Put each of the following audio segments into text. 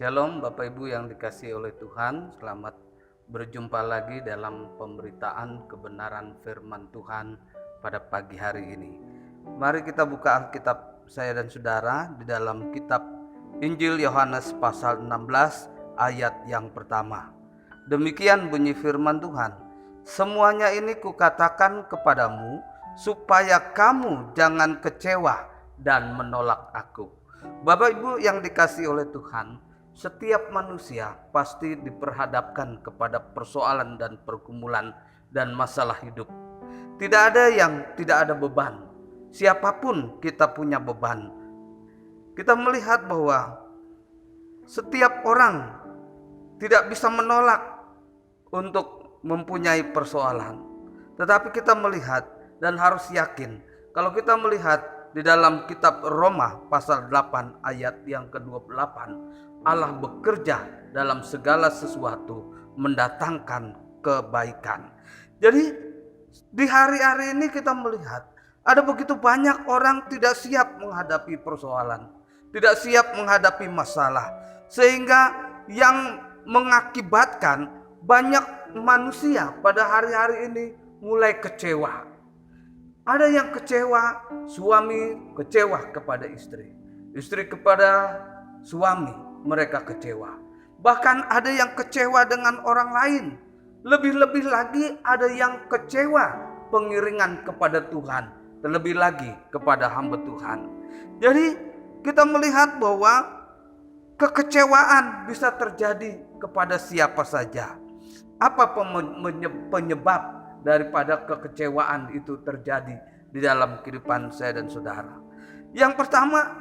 Shalom Bapak Ibu yang dikasihi oleh Tuhan. Selamat berjumpa lagi dalam pemberitaan kebenaran firman Tuhan pada pagi hari ini. Mari kita buka Alkitab saya dan saudara di dalam kitab Injil Yohanes pasal 16 ayat yang pertama. Demikian bunyi firman Tuhan. Semuanya ini kukatakan kepadamu supaya kamu jangan kecewa dan menolak aku. Bapak Ibu yang dikasihi oleh Tuhan, setiap manusia pasti diperhadapkan kepada persoalan dan pergumulan dan masalah hidup. Tidak ada yang tidak ada beban. Siapapun kita punya beban. Kita melihat bahwa setiap orang tidak bisa menolak untuk mempunyai persoalan. Tetapi kita melihat dan harus yakin kalau kita melihat di dalam kitab Roma pasal 8 ayat yang ke-28, Allah bekerja dalam segala sesuatu mendatangkan kebaikan. Jadi di hari-hari ini kita melihat ada begitu banyak orang tidak siap menghadapi persoalan, tidak siap menghadapi masalah, sehingga yang mengakibatkan banyak manusia pada hari-hari ini mulai kecewa. Ada yang kecewa, suami kecewa kepada istri, istri kepada suami, mereka kecewa. Bahkan ada yang kecewa dengan orang lain. Lebih-lebih lagi ada yang kecewa pengiringan kepada Tuhan, terlebih lagi kepada hamba Tuhan. Jadi kita melihat bahwa kekecewaan bisa terjadi kepada siapa saja. Apa penyebab daripada kekecewaan itu terjadi di dalam kehidupan saya dan saudara? Yang pertama,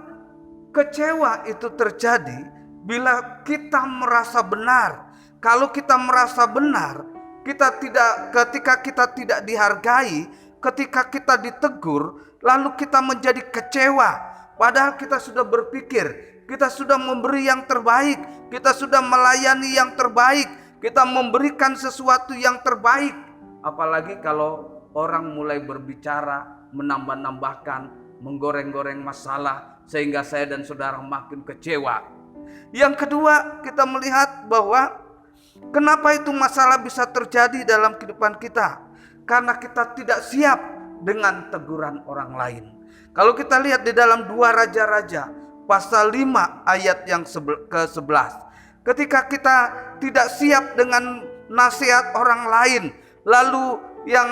kecewa itu terjadi bila kita merasa benar. Kalau kita merasa benar, ketika kita tidak dihargai, ketika kita ditegur, lalu kita menjadi kecewa. Padahal kita sudah berpikir, kita sudah memberi yang terbaik, kita sudah melayani yang terbaik, kita memberikan sesuatu yang terbaik. Apalagi kalau orang mulai berbicara, menambah-nambahkan, menggoreng-goreng masalah, sehingga saya dan saudara makin kecewa. Yang kedua, kita melihat bahwa kenapa itu masalah bisa terjadi dalam kehidupan kita? Karena kita tidak siap dengan teguran orang lain. Kalau kita lihat di dalam 2 Raja-Raja pasal 5 ayat yang ke-11, ketika kita tidak siap dengan nasihat orang lain, lalu yang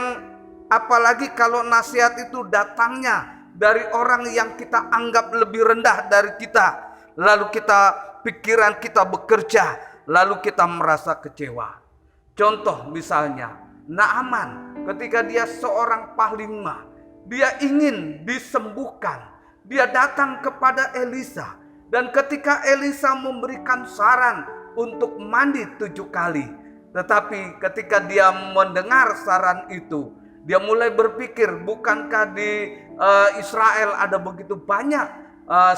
apalagi kalau nasihat itu datangnya dari orang yang kita anggap lebih rendah dari kita, lalu pikiran kita bekerja, lalu kita merasa kecewa. Contoh misalnya Naaman, ketika dia seorang panglima, dia ingin disembuhkan, dia datang kepada Elisa, dan ketika Elisa memberikan saran untuk mandi 7 kali, tetapi ketika dia mendengar saran itu, dia mulai berpikir, bukankah di Israel ada begitu banyak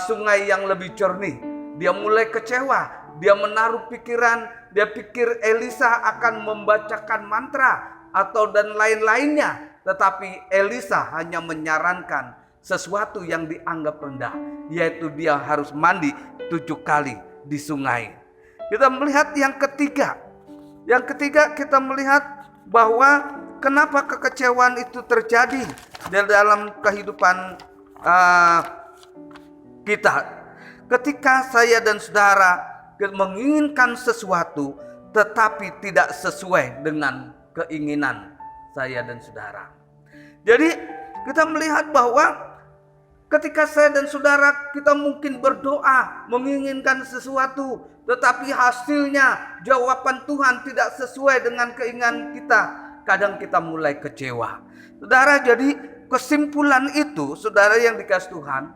sungai yang lebih jernih? Dia mulai kecewa, dia menaruh pikiran, dia pikir Elisa akan membacakan mantra atau dan lain-lainnya. Tetapi Elisa hanya menyarankan sesuatu yang dianggap rendah, yaitu dia harus mandi 7 kali di sungai. Kita melihat yang ketiga. Yang ketiga, kita melihat bahwa kenapa kekecewaan itu terjadi dalam kehidupan kita. Ketika saya dan saudara menginginkan sesuatu tetapi tidak sesuai dengan keinginan saya dan saudara. Jadi kita melihat bahwa ketika saya dan saudara kita mungkin berdoa menginginkan sesuatu, tetapi hasilnya jawaban Tuhan tidak sesuai dengan keinginan kita, kadang kita mulai kecewa. Saudara, jadi kesimpulan itu, saudara yang dikasihi Tuhan,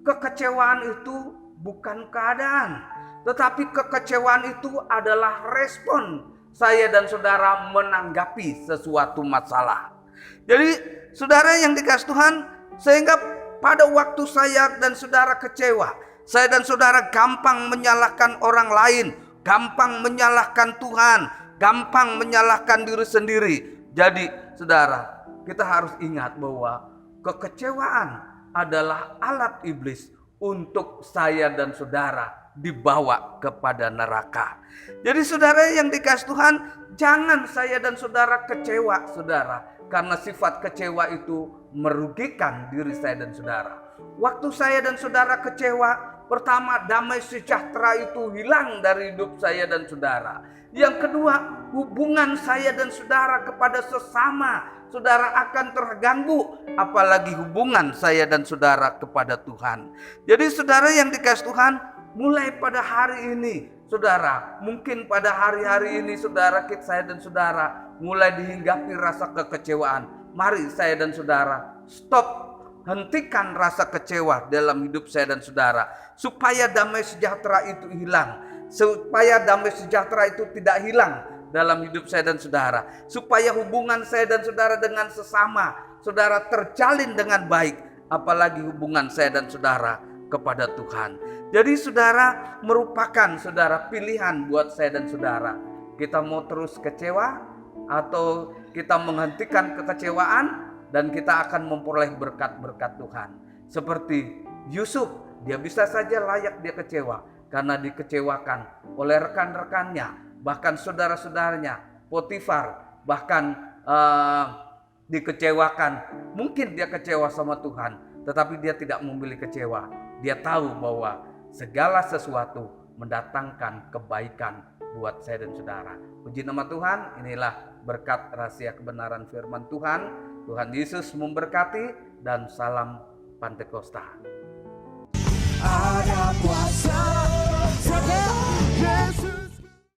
kekecewaan itu bukan keadaan, tetapi kekecewaan itu adalah respon saya dan saudara menanggapi sesuatu masalah. Jadi saudara yang dikasihi Tuhan, sehingga pada waktu saya dan saudara kecewa, saya dan saudara gampang menyalahkan orang lain, gampang menyalahkan Tuhan, gampang menyalahkan diri sendiri. Jadi saudara, kita harus ingat bahwa kekecewaan adalah alat iblis untuk saya dan saudara dibawa kepada neraka. Jadi saudara yang dikasih Tuhan, jangan saya dan saudara kecewa saudara. Karena sifat kecewa itu merugikan diri saya dan saudara. Waktu saya dan saudara kecewa, pertama damai sejahtera itu hilang dari hidup saya dan saudara. Yang kedua, hubungan saya dan saudara kepada sesama saudara akan terganggu, apalagi hubungan saya dan saudara kepada Tuhan. Jadi saudara yang dikasih Tuhan, mulai pada hari ini saudara, mungkin pada hari-hari ini saudara, saya dan saudara mulai dihinggapi rasa kekecewaan. Mari saya dan saudara stop, hentikan rasa kecewa dalam hidup saya dan saudara, supaya damai sejahtera itu hilang, supaya damai sejahtera itu tidak hilang dalam hidup saya dan saudara, supaya hubungan saya dan saudara dengan sesama saudara terjalin dengan baik, apalagi hubungan saya dan saudara kepada Tuhan. Jadi saudara, merupakan saudara pilihan buat saya dan saudara. Kita mau terus kecewa atau kita menghentikan kekecewaan dan kita akan memperoleh berkat-berkat Tuhan. Seperti Yusuf, dia bisa saja layak dia kecewa karena dikecewakan oleh rekan-rekannya, bahkan saudara-saudaranya. Potifar bahkan dikecewakan. Mungkin dia kecewa sama Tuhan, tetapi dia tidak memilih kecewa. Dia tahu bahwa segala sesuatu mendatangkan kebaikan buat saya dan saudara. Puji nama Tuhan, inilah berkat rahasia kebenaran firman Tuhan. Tuhan Yesus memberkati dan salam Pantekosta. Ada kuasa, Yesus.